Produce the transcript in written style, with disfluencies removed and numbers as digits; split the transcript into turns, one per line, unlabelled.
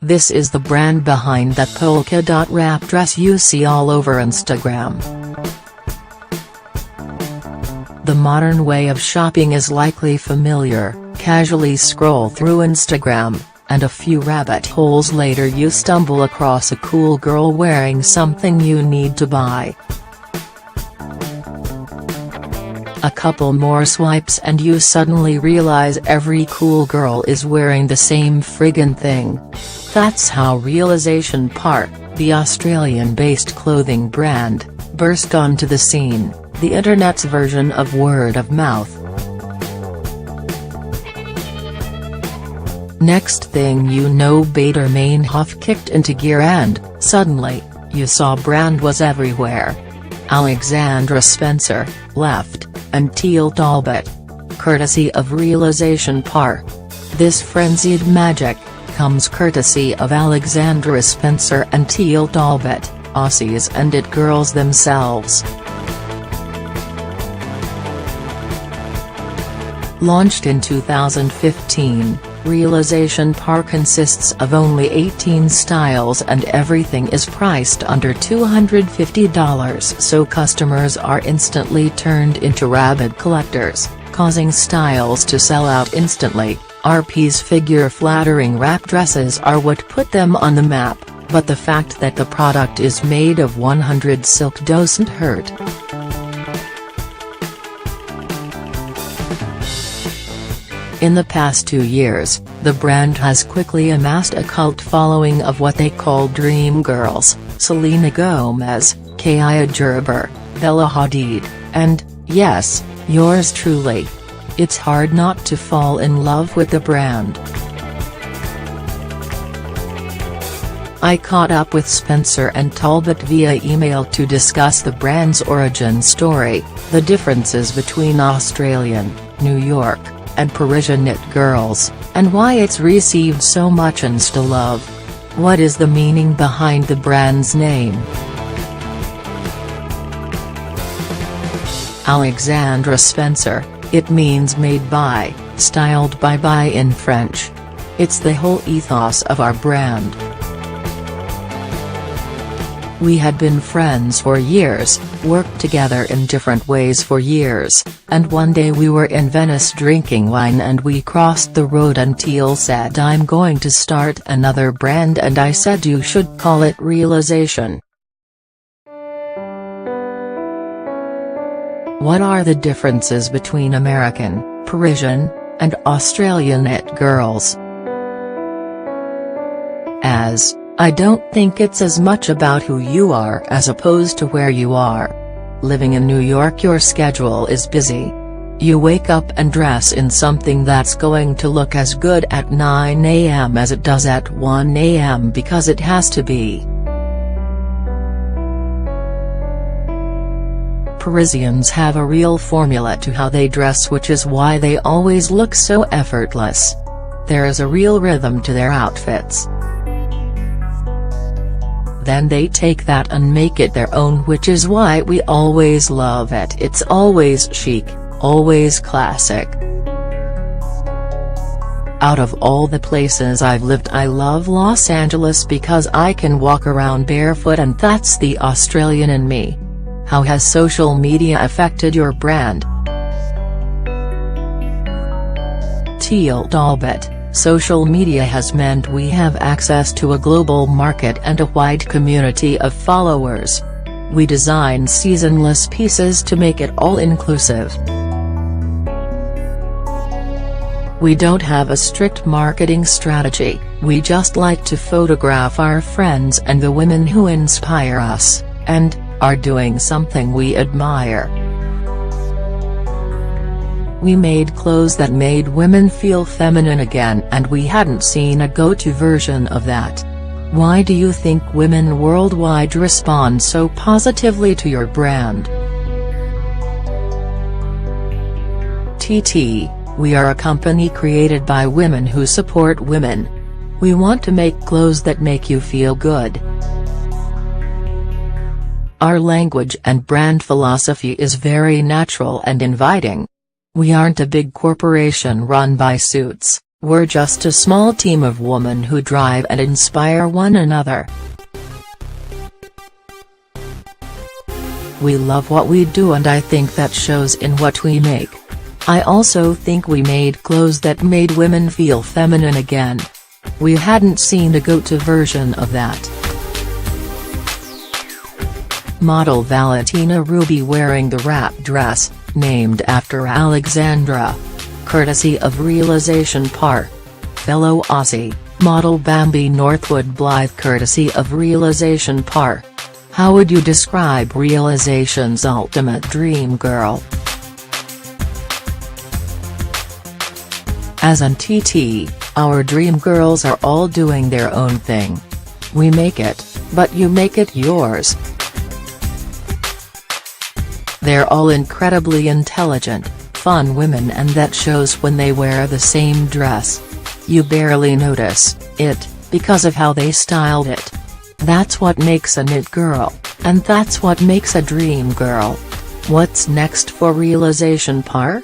This is the brand behind that polka dot wrap dress you see all over Instagram. The modern way of shopping is likely familiar. Casually scroll through Instagram, and a few rabbit holes later you stumble across a cool girl wearing something you need to buy. A couple more swipes and you suddenly realize every cool girl is wearing the same friggin' thing. That's how Realization Park, the Australian-based clothing brand, burst onto the scene, the internet's version of word of mouth. Next thing you know, Bader Meinhof kicked into gear and, suddenly, you saw brand was everywhere. Alexandra Spencer, left, and Teal Talbot. Courtesy of Realization Park. This frenzied magic comes courtesy of Alexandra Spencer and Teal Talbot, Aussies and it girls themselves. Launched in 2015, Realization Park consists of only 18 styles and everything is priced under $250, so customers are instantly turned into rabid collectors, causing styles to sell out instantly. RP's figure-flattering wrap dresses are what put them on the map, but the fact that the product is made of 100% silk doesn't hurt. In the past 2 years, the brand has quickly amassed a cult following of what they call Dream Girls: Selena Gomez, Kaya Gerber, Bella Hadid, and, yes, yours truly. It's hard not to fall in love with the brand. I caught up with Spencer and Talbot via email to discuss the brand's origin story, the differences between Australian, New York, and Parisian knit girls, and why it's received so much Insta love. What is the meaning behind the brand's name? Alexandra Spencer, it means made by, styled by in French. It's the whole ethos of our brand. We had been friends for years, worked together in different ways for years, and one day we were in Venice drinking wine and we crossed the road and Teal said, "I'm going to start another brand," and I said, "You should call it Realization." What are the differences between American, Parisian, and Australian knit girls? I don't think it's as much about who you are as opposed to where you are. Living in New York, your schedule is busy. You wake up and dress in something that's going to look as good at 9 a.m. as it does at 1 a.m. because it has to be. Parisians have a real formula to how they dress, which is why they always look so effortless. There is a real rhythm to their outfits. Then they take that and make it their own, which is why we always love it. It's always chic, always classic. Out of all the places I've lived, I love Los Angeles because I can walk around barefoot, and that's the Australian in me. How has social media affected your brand? Teal Talbot. Social media has meant we have access to a global market and a wide community of followers. We design seasonless pieces to make it all-inclusive. We don't have a strict marketing strategy, we just like to photograph our friends and the women who inspire us, and are doing something we admire. We made clothes that made women feel feminine again, and we hadn't seen a go-to version of that. Why do you think women worldwide respond so positively to your brand? TT, we are a company created by women who support women. We want to make clothes that make you feel good. Our language and brand philosophy is very natural and inviting. We aren't a big corporation run by suits, We're just a small team of women who drive and inspire one another. We love what we do, and I think that shows in what we make. I also think we made clothes that made women feel feminine again. We hadn't seen a go-to version of that. Model Valentina Ruby wearing the wrap dress, named after Alexandra. Courtesy of Realization Par. Fellow Aussie, model Bambi Northwood Blythe courtesy of Realization Par. How would you describe Realization's ultimate dream girl? As an TT, our dream girls are all doing their own thing. We make it, but you make it yours. They're all incredibly intelligent, fun women, and that shows when they wear the same dress. You barely notice it, because of how they styled it. That's what makes a knit girl, and that's what makes a dream girl. What's next for Realization Par?